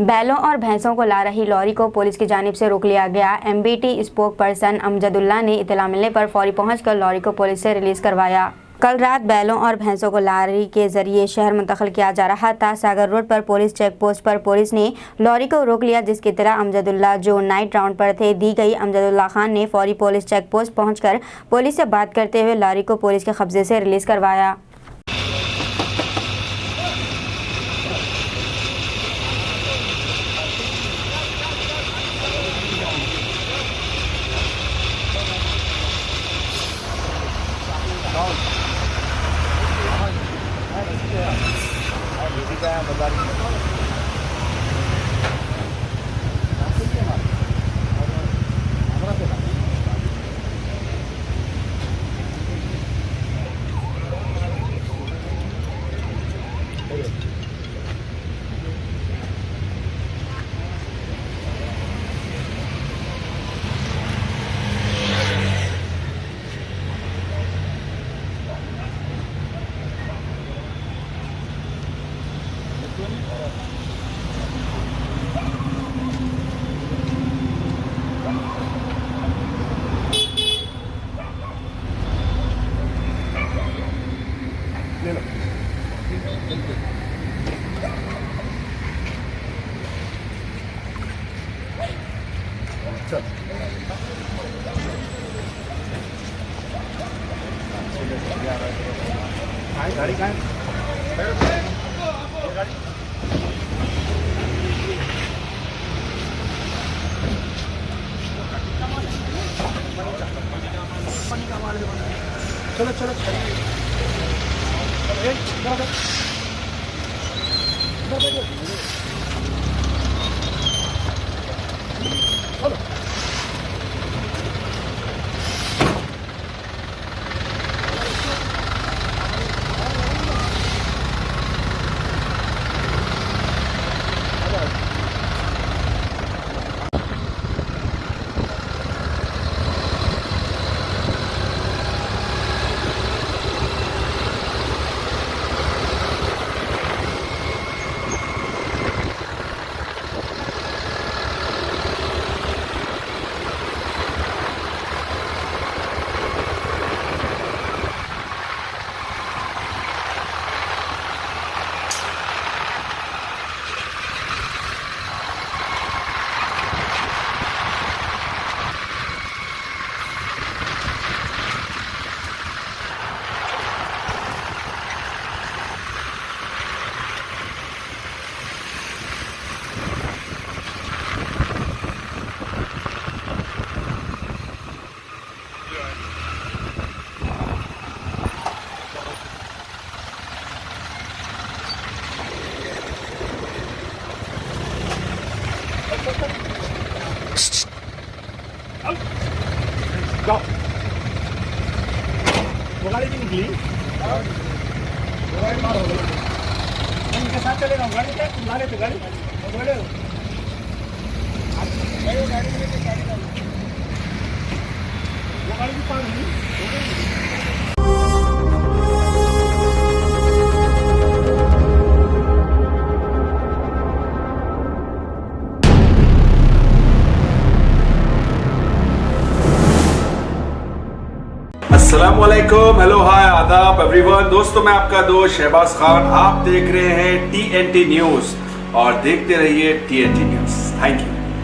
बैलों और भैंसों को ला रही लॉरी को पुलिस की जानिब से रोक लिया गया। एमबीटी स्पोक पर्सन अमजदुल्ला ने इत्तला मिलने पर फौरी पहुंचकर लॉरी को पुलिस से रिलीज करवाया। कल रात बैलों और भैंसों को लॉरी के जरिए शहर मुंतकिल किया जा रहा था। सागर रोड पर पुलिस चेक पोस्ट पर पुलिस ने लॉरी को रोक लिया, जिसकी इत्तला अमजदुल्ला जो नाइट राउंड पर थे दी गई। अमजदुल्ला खान ने फौरी पुलिस चेक पोस्ट पहुंचकर पुलिस से बात करते हुए लॉरी को पुलिस के कब्जे से रिलीज करवाया। गाड़ी कहाँ है? चलो चलो चलो वो गाड़ी भी निकली, वो गाड़ी मार हो गई। इनके साथ चलेगा गाड़ी क्या तुम ला रहे थे गाड़ी वो गाड़ी भी पार हुई। अस्सलामुअलैकुम, हेलो हाय आदाब एवरीवन। दोस्तों मैं आपका दोस्त शहबाज खान, आप देख रहे हैं TNT न्यूज़ और देखते रहिए TNT न्यूज़। Thank you.